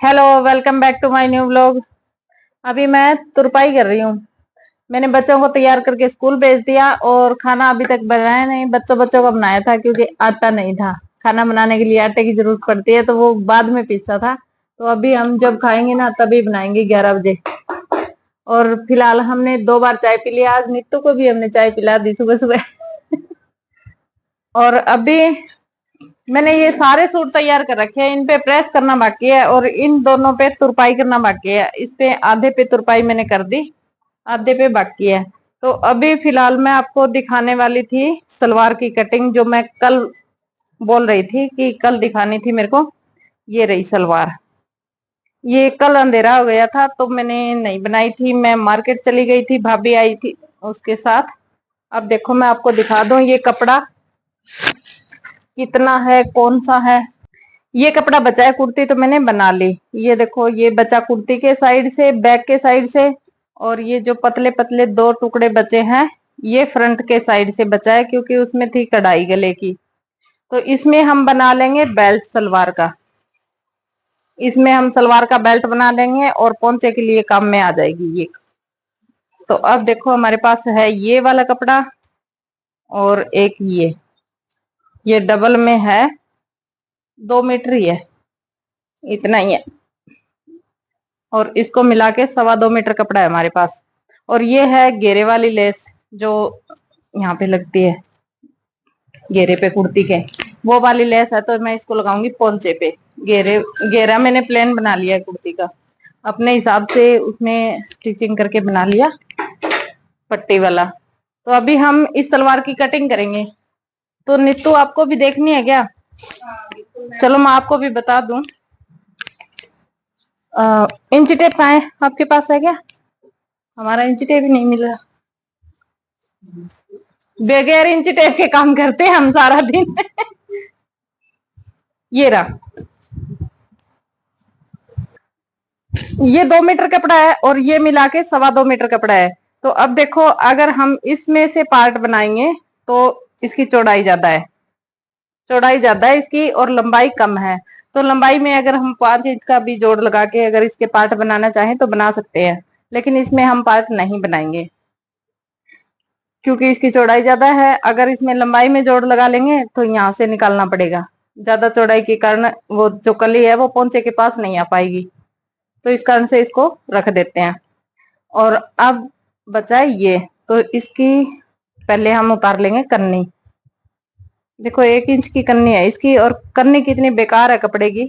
Hello, welcome back to my new vlog. अभी मैं तुरपाई कर रही हूँ। मैंने बच्चों को तैयार करके स्कूल भेज दिया और खाना अभी तक बनाया नहीं। बच्चों बच्चों का बनाया था क्योंकि आटा नहीं था। खाना बनाने के लिए आटे की जरूरत पड़ती है तो वो बाद में पीसा था। तो अभी हम जब खाएंगे ना तभी बनाएंगे 11 बजे। और फिलहाल हमने 2 बार चाय पी लिया। आज नीतू को भी हमने चाय पिला दी सुबह सुबह। और अभी मैंने ये सारे सूट तैयार कर रखे हैं। इन पे प्रेस करना बाकी है और इन दोनों पे तुरपाई करना बाकी है। इस पे आधे पे तुरपाई मैंने कर दी, आधे पे बाकी है। तो अभी फिलहाल मैं आपको दिखाने वाली थी सलवार की कटिंग, जो मैं कल बोल रही थी कि कल दिखानी थी मेरे को। ये रही सलवार। ये कल अंधेरा हो गया था तो मैंने नहीं बनाई थी। मैं मार्केट चली गई थी, भाभी आई थी उसके साथ। अब देखो मैं आपको दिखा दूं ये कपड़ा कितना है, कौन सा है। ये कपड़ा बचा है, कुर्ती तो मैंने बना ली। ये देखो, ये बचा कुर्ती के साइड से, बैक के साइड से। और ये जो पतले पतले 2 टुकड़े बचे हैं ये फ्रंट के साइड से बचा है क्योंकि उसमें थी कढ़ाई गले की। तो इसमें हम बना लेंगे बेल्ट सलवार का। इसमें हम सलवार का बेल्ट बना देंगे और पोंचे के लिए काम में आ जाएगी ये। तो अब देखो हमारे पास है ये वाला कपड़ा और एक ये डबल में है, 2 मीटर ही है, इतना ही है। और इसको मिला के 2.25 मीटर कपड़ा है हमारे पास। और ये है घेरे वाली लेस जो यहाँ पे लगती है घेरे पे कुर्ती के, वो वाली लेस है। तो मैं इसको लगाऊंगी पोंचे पे। घेरे घेरा मैंने प्लेन बना लिया है कुर्ती का, अपने हिसाब से उसमें स्टिचिंग करके बना लिया पट्टी वाला। तो अभी हम इस सलवार की कटिंग करेंगे। तो नीतू आपको भी देखनी है क्या? चलो मैं आपको भी बता दूं। इंची टेप कहाँ है? आपके पास है क्या? हमारा इंची टेप ही नहीं मिल रहा। बगैर इंची टेप के काम करते हैं हम सारा दिन। ये रहा, ये 2 मीटर कपड़ा है और ये मिला के 2.25 मीटर कपड़ा है। तो अब देखो अगर हम इसमें से पार्ट बनाएंगे तो इसकी चौड़ाई ज्यादा है, चौड़ाई ज्यादा है इसकी और लंबाई कम है। तो लंबाई में अगर हम 5 इंच का भी जोड़ लगा के अगर इसके पार्ट बनाना चाहें तो बना सकते हैं, लेकिन इसमें हम पार्ट नहीं बनाएंगे क्योंकि इसकी चौड़ाई ज्यादा है। अगर इसमें लंबाई में जोड़ लगा लेंगे तो यहाँ से निकालना पड़ेगा। ज्यादा चौड़ाई के कारण वो जो कली है वो पोंचे के पास नहीं आ पाएगी। तो इस कारण से इसको रख देते हैं। और अब बचा है ये, तो इसकी पहले हम उतार लेंगे कन्नी। देखो 1 इंच की कन्नी है इसकी, और कन्नी कितनी बेकार है कपड़े की।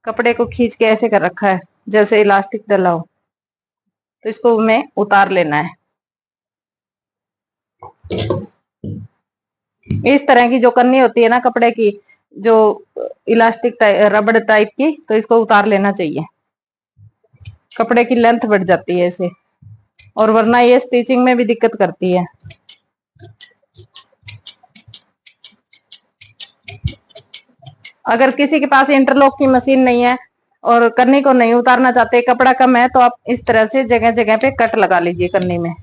कपड़े को खींच के ऐसे कर रखा है जैसे इलास्टिक डला हो। तो इसको हमें उतार लेना है। इस तरह की जो कन्नी होती है ना कपड़े की, जो इलास्टिक रबड़ टाइप की, तो इसको उतार लेना चाहिए। कपड़े की लेंथ बढ़ जाती है इसे, और वरना ये स्टिचिंग में भी दिक्कत करती है। अगर किसी के पास इंटरलॉक की मशीन नहीं है और कन्नी को नहीं उतारना चाहते, कपड़ा कम है, तो आप इस तरह से जगह जगह पे कट लगा लीजिए कन्नी में,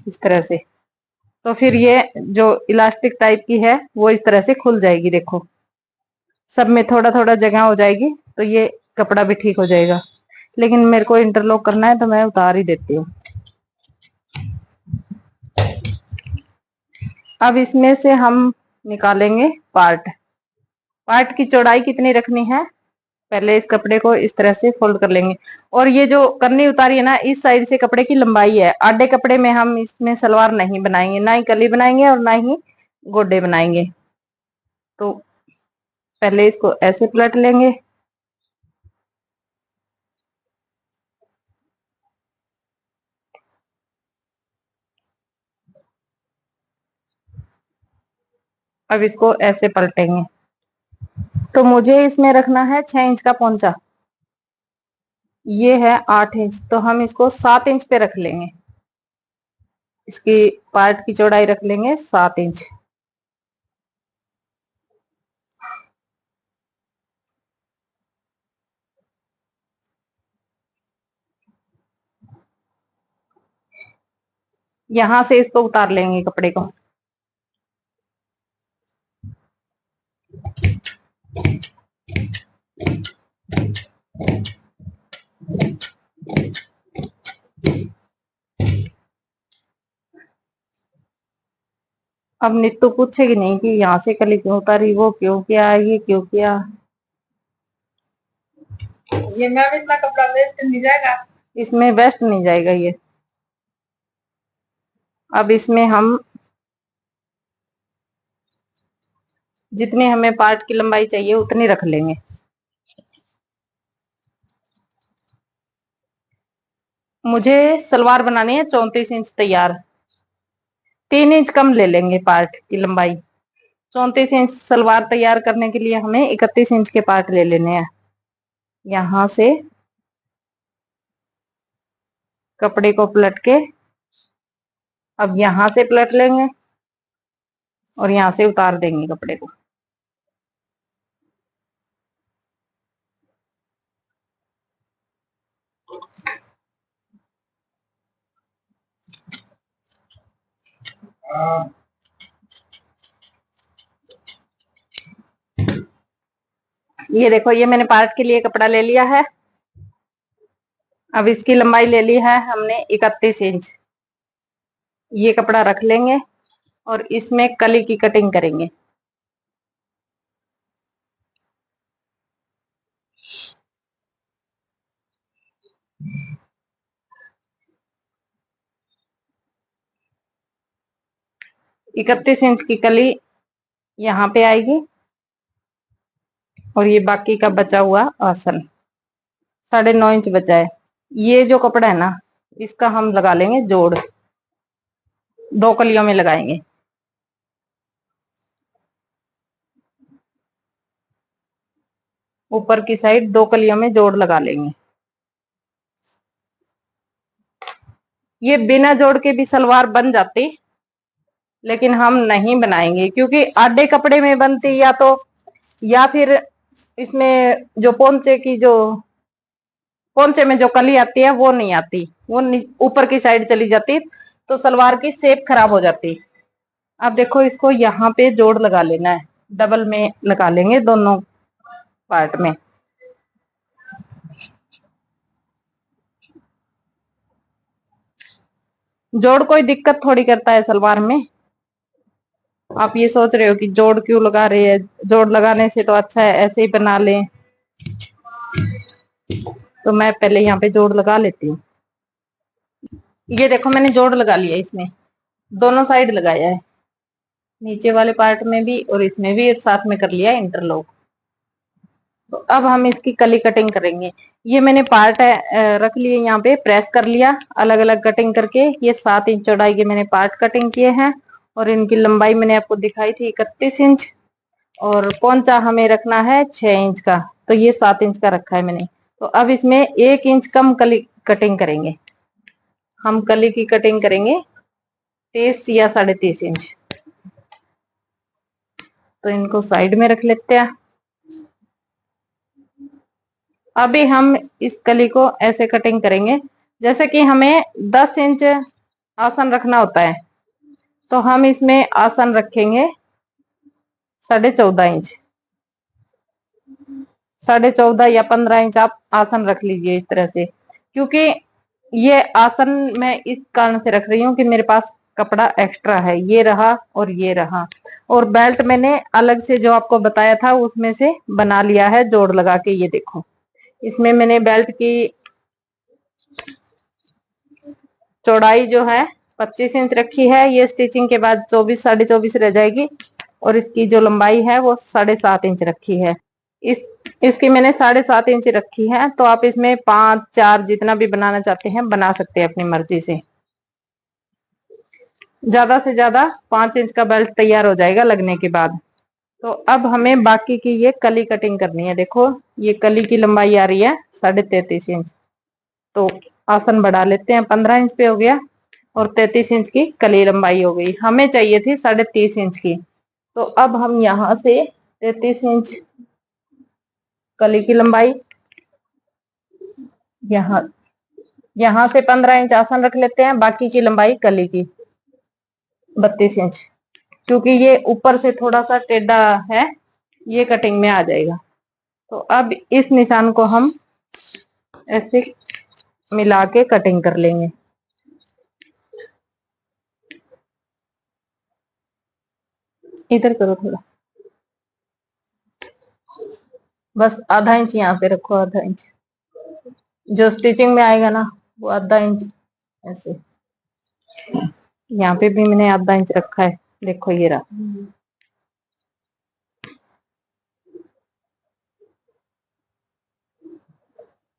इस तरह से। तो फिर ये जो इलास्टिक टाइप की है वो इस तरह से खुल जाएगी। देखो सब में थोड़ा थोड़ा जगह हो जाएगी तो ये कपड़ा भी ठीक हो जाएगा। लेकिन मेरे को इंटरलॉक करना है तो मैं उतार ही देती हूँ। अब इसमें से हम निकालेंगे पार्ट। पार्ट की चौड़ाई कितनी रखनी है, पहले इस कपड़े को इस तरह से फोल्ड कर लेंगे। और ये जो कन्नी उतारी है ना, इस साइड से कपड़े की लंबाई है। आधे कपड़े में हम इसमें सलवार नहीं बनाएंगे, ना ही कली बनाएंगे और ना ही गोडे बनाएंगे। तो पहले इसको ऐसे पलट लेंगे। अब इसको ऐसे पलटेंगे। तो मुझे इसमें रखना है 6 इंच का पोंचा। ये है 8 इंच, तो हम इसको 7 इंच पे रख लेंगे। इसकी पार्ट की चौड़ाई रख लेंगे 7 इंच। यहां से इसको उतार लेंगे कपड़े को। अब नीतू पूछेगी नहीं कि यहाँ से कली क्यों उतारी, वो क्यों किया, ये क्यों किया। ये मैम इतना कपड़ा वेस्ट नहीं जाएगा? इसमें वेस्ट नहीं जाएगा ये। अब इसमें हम जितनी हमें पार्ट की लंबाई चाहिए उतनी रख लेंगे। मुझे सलवार बनानी है 34 इंच तैयार, 3 इंच कम ले लेंगे पार्ट की लंबाई। 34 इंच सलवार तैयार करने के लिए हमें 31 इंच के पार्ट ले लेने हैं। यहां से कपड़े को पलट के अब यहां से पलट लेंगे और यहां से उतार देंगे कपड़े को। ये देखो, ये मैंने पार्ट के लिए कपड़ा ले लिया है। अब इसकी लंबाई ले ली है हमने 31 इंच। ये कपड़ा रख लेंगे और इसमें कली की कटिंग करेंगे। इकतीस इंच की कली यहाँ पे आएगी और ये बाकी का बचा हुआ आसन 9.5 इंच बचा है। ये जो कपड़ा है ना, इसका हम लगा लेंगे जोड़, 2 कलियों में लगाएंगे। ऊपर की साइड 2 कलियों में जोड़ लगा लेंगे। ये बिना जोड़ के भी सलवार बन जाती, लेकिन हम नहीं बनाएंगे क्योंकि आधे कपड़े में बनती, या तो या फिर इसमें जो पोंचे में जो कली आती है वो नहीं आती, वो ऊपर की साइड चली जाती, तो सलवार की शेप खराब हो जाती। अब देखो, इसको यहाँ पे जोड़ लगा लेना है, डबल में लगा लेंगे दोनों पार्ट में। जोड़ कोई दिक्कत थोड़ी करता है सलवार में। आप ये सोच रहे हो कि जोड़ क्यों लगा रहे हैं, जोड़ लगाने से तो अच्छा है ऐसे ही बना लें, तो मैं पहले यहाँ पे जोड़ लगा लेती हूँ। ये देखो, मैंने जोड़ लगा लिया, इसमें दोनों साइड लगाया है, नीचे वाले पार्ट में भी और इसमें भी साथ में कर लिया इंटरलॉक। तो अब हम इसकी कली कटिंग करेंगे। ये मैंने पार्ट रख लिए, यहाँ पे प्रेस कर लिया अलग अलग कटिंग करके। ये 7 इंच चौड़ाई के मैंने पार्ट कटिंग किए हैं और इनकी लंबाई मैंने आपको दिखाई थी 31 इंच, और पोंचा हमें रखना है 6 इंच का, तो ये 7 इंच का रखा है मैंने। तो अब इसमें 1 इंच कम कली कटिंग करेंगे। हम कली की कटिंग करेंगे 30 या 33 इंच। तो इनको साइड में रख लेते हैं। अभी हम इस कली को ऐसे कटिंग करेंगे जैसे कि हमें 10 इंच आसन रखना होता है, तो हम इसमें आसन रखेंगे 14.5 इंच। 14.5 या 15 इंच आप आसन रख लीजिए इस तरह से, क्योंकि ये आसन मैं इस कारण से रख रही हूँ कि मेरे पास कपड़ा एक्स्ट्रा है, ये रहा और ये रहा। और बेल्ट मैंने अलग से जो आपको बताया था उसमें से बना लिया है जोड़ लगा के। ये देखो, इसमें मैंने बेल्ट की चौड़ाई जो है 25 इंच रखी है। ये स्टिचिंग के बाद 24 24.5 रह जाएगी, और इसकी जो लंबाई है वो 7.5 इंच रखी है। इस इसकी मैंने 7.5 इंच रखी है, तो आप इसमें 5 4 जितना भी बनाना चाहते हैं बना सकते हैं अपनी मर्जी से। ज्यादा से ज्यादा 5 इंच का बेल्ट तैयार हो जाएगा लगने के बाद। तो अब हमें बाकी की ये कली कटिंग करनी है। देखो, ये कली की लंबाई आ रही है 33.5 इंच, तो आसन बढ़ा लेते हैं, 15 इंच पे हो गया और 33 इंच की कली लंबाई हो गई। हमें चाहिए थी 30.5 इंच की, तो अब हम यहाँ से 33 इंच कली की लंबाई, यहाँ यहाँ से 15 इंच आसन रख लेते हैं, बाकी की लंबाई कली की 32 इंच, क्योंकि ये ऊपर से थोड़ा सा टेढ़ा है, ये कटिंग में आ जाएगा। तो अब इस निशान को हम ऐसे मिला के कटिंग कर लेंगे। इधर करो थोड़ा, बस आधा इंच यहाँ पे रखो, आधा इंच जो स्टिचिंग में आएगा ना वो आधा इंच ऐसे। यहाँ पे भी मैंने आधा इंच रखा है, देखो ये रहा।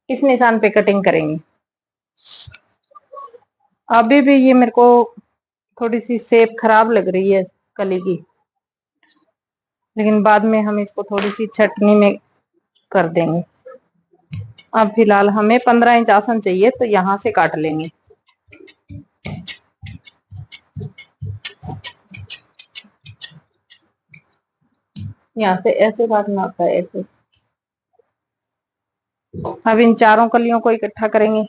इस निशान पे कटिंग करेंगे। अभी भी ये मेरे को थोड़ी सी शेप खराब लग रही है कली की, लेकिन बाद में हम इसको थोड़ी सी छटनी में कर देंगे। अब फिलहाल हमें 15 इंच आसन चाहिए, तो यहाँ से काट लेंगे। यहाँ से ऐसे काटना होता है, ऐसे। अब इन चारों कलियों को इकट्ठा करेंगे।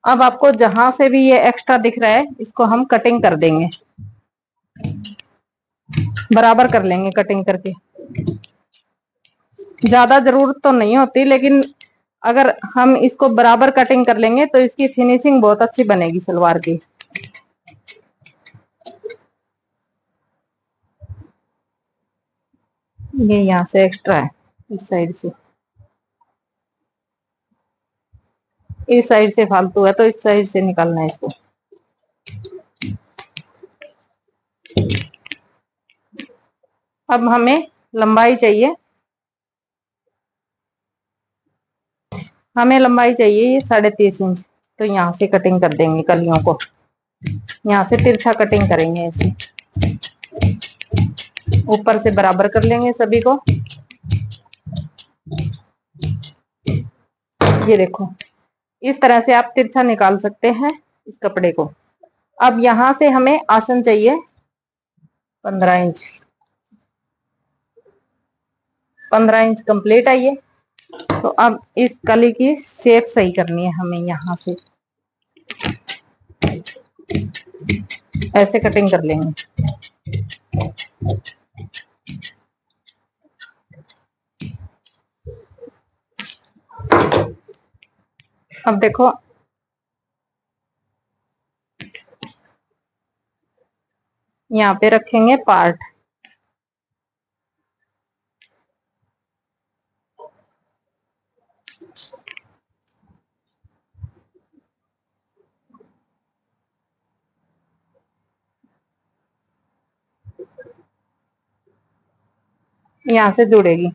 अब आपको जहां से भी ये एक्स्ट्रा दिख रहा है, इसको हम कटिंग कर देंगे, बराबर कर लेंगे कटिंग करके। ज्यादा जरूरत तो नहीं होती, लेकिन अगर हम इसको बराबर कटिंग कर लेंगे तो इसकी फिनिशिंग बहुत अच्छी बनेगी सलवार की। ये यहाँ से एक्स्ट्रा है, इस साइड से, इस साइड से फालतू है तो इस साइड से निकालना है इसको। अब हमें लंबाई चाहिए, हमें लंबाई चाहिए ये 3.5 इंच। तो यहाँ से कटिंग कर देंगे कलियों को, यहाँ से तिरछा कटिंग करेंगे ऐसे, ऊपर से बराबर कर लेंगे सभी को। ये देखो, इस तरह से आप तिरछा निकाल सकते हैं इस कपड़े को। अब यहाँ से हमें आसन चाहिए 15 इंच। 15 इंच कंप्लीट है ये। तो अब इस कली की शेप सही करनी है हमें, यहाँ से ऐसे कटिंग कर लेंगे। अब देखो, यहाँ पे रखेंगे पार्ट। यहाँ से जुड़ेगी,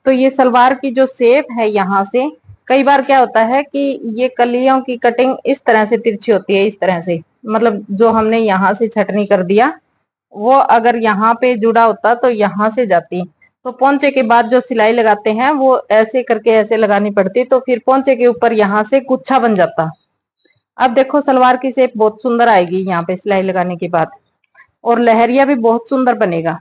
तो ये सलवार की जो शेप है, यहाँ से कई बार क्या होता है कि ये कलियों की कटिंग इस तरह से तिरछी होती है, इस तरह से, मतलब जो हमने यहाँ से छटनी कर दिया वो अगर यहाँ पे जुड़ा होता तो यहाँ से जाती। तो पोंचे के बाद जो सिलाई लगाते हैं वो ऐसे करके ऐसे लगानी पड़ती, तो फिर पोंचे के ऊपर यहाँ से गुच्छा बन जाता। अब देखो सलवार की शेप बहुत सुंदर आएगी यहाँ पे सिलाई लगाने के बाद, और लहरिया भी बहुत सुंदर बनेगा।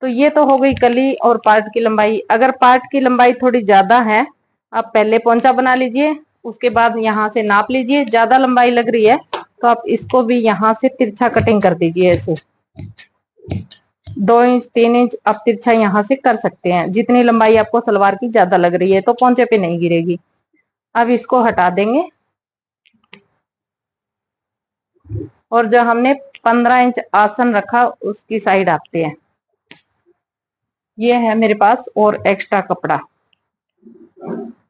तो ये तो हो गई कली और पार्ट की लंबाई। अगर पार्ट की लंबाई थोड़ी ज्यादा है, आप पहले पोंचा बना लीजिए, उसके बाद यहाँ से नाप लीजिए। ज्यादा लंबाई लग रही है तो आप इसको भी यहाँ से तिरछा कटिंग कर दीजिए ऐसे। 2 इंच 3 इंच आप तिरछा यहाँ से कर सकते हैं, जितनी लंबाई आपको सलवार की ज्यादा लग रही है तो पोंचे पे नहीं गिरेगी। अब इसको हटा देंगे, और जो हमने 15 इंच आसन रखा उसकी साइड आते हैं। ये है मेरे पास और एक्स्ट्रा कपड़ा,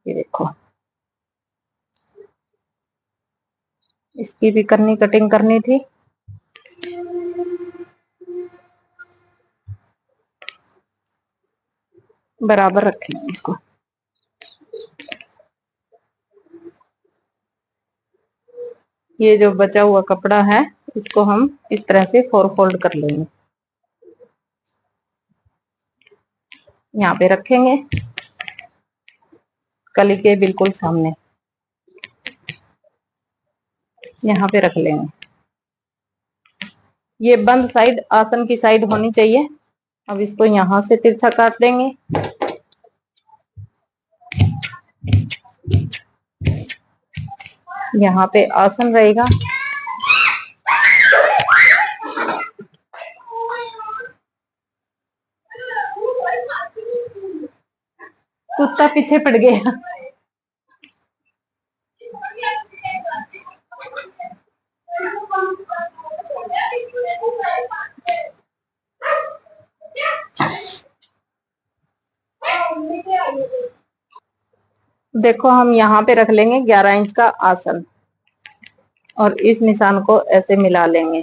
ये देखो, इसकी भी कटिंग करनी थी। बराबर रखेंगे इसको। ये जो बचा हुआ कपड़ा है इसको हम इस तरह से 4 फोल्ड कर लेंगे, यहाँ पे रखेंगे कली के बिल्कुल सामने, यहाँ पे रख लेंगे। ये बंद साइड आसन की साइड होनी चाहिए। अब इसको यहाँ से तिरछा काट देंगे। यहाँ पे आसन रहेगा, कुत्ता पीछे पड़ गया। देखो हम यहाँ पे रख लेंगे 11 इंच का आसन और इस निशान को ऐसे मिला लेंगे।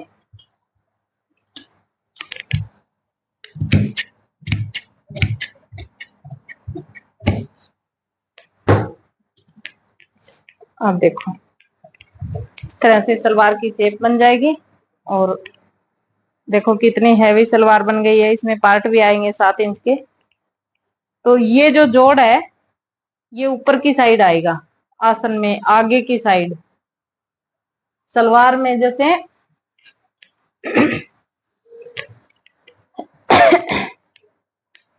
अब देखो इस तरह से सलवार की शेप बन जाएगी। और देखो कितनी हैवी सलवार बन गई है, इसमें पार्ट भी आएंगे 7 इंच के। तो ये जो जोड़ है ये ऊपर की साइड आएगा, आसन में आगे की साइड। सलवार में जैसे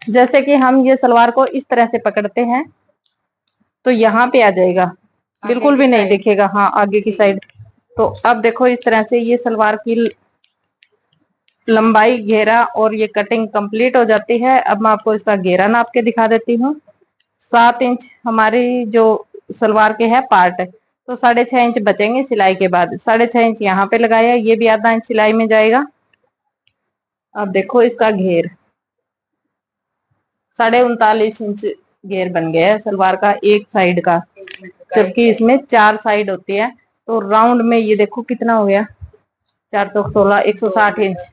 जैसे कि हम ये सलवार को इस तरह से पकड़ते हैं तो यहाँ पे आ जाएगा, बिल्कुल भी नहीं दिखेगा। हाँ आगे की साइड। तो अब देखो इस तरह से ये सलवार की लंबाई, घेरा और ये कटिंग कंप्लीट हो जाती है। अब मैं आपको इसका घेरा नाप के दिखा देती हूँ। 7 इंच हमारी जो सलवार के है पार्ट, तो 6.5 इंच बचेंगे सिलाई के बाद। 6.5 इंच यहाँ पे लगाया, ये भी आधा इंच सिलाई में जाएगा। अब देखो इसका घेर 39.5 इंच घेर बन गया है सलवार का एक साइड का, जबकि इसमें 4 साइड होती है। तो राउंड में ये देखो कितना हो गया, 4 तो 16, 160 इंच।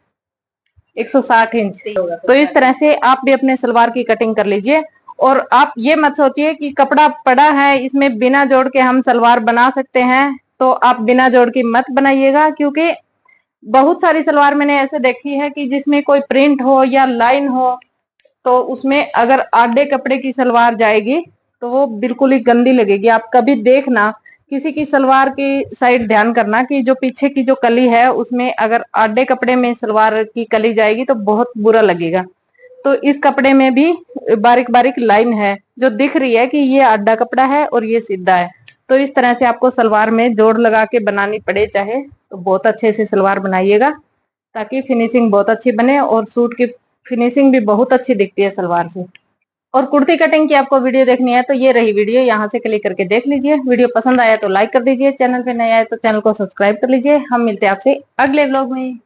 160 इंच। तो इस तरह से आप भी अपने सलवार की कटिंग कर लीजिए। और आप ये मत सोचिए कि कपड़ा पड़ा है इसमें बिना जोड़ के हम सलवार बना सकते हैं, तो आप बिना जोड़ की मत बनाइएगा। क्योंकि बहुत सारी सलवार मैंने ऐसे देखी है कि जिसमें कोई प्रिंट हो या लाइन हो, तो उसमें अगर आधे कपड़े की सलवार जाएगी तो वो बिल्कुल ही गंदी लगेगी। आप कभी देखना किसी की सलवार की साइड ध्यान करना कि जो पीछे की जो कली है उसमें अगर आधे कपड़े में सलवार की कली जाएगी तो बहुत बुरा लगेगा। तो इस कपड़े में भी बारीक बारीक लाइन है जो दिख रही है कि ये आधा कपड़ा है और ये सीधा है। तो इस तरह से आपको सलवार में जोड़ लगा के बनानी पड़े चाहे, तो बहुत अच्छे से सलवार बनाइएगा ताकि फिनिशिंग बहुत अच्छी बने। और सूट की फिनिशिंग भी बहुत अच्छी दिखती है सलवार से। और कुर्ती कटिंग की आपको वीडियो देखनी है तो ये रही वीडियो, यहाँ से क्लिक करके देख लीजिए। वीडियो पसंद आया तो लाइक कर दीजिए, चैनल पे नए आए तो चैनल को सब्सक्राइब कर लीजिए। हम मिलते हैं आपसे अगले व्लॉग में।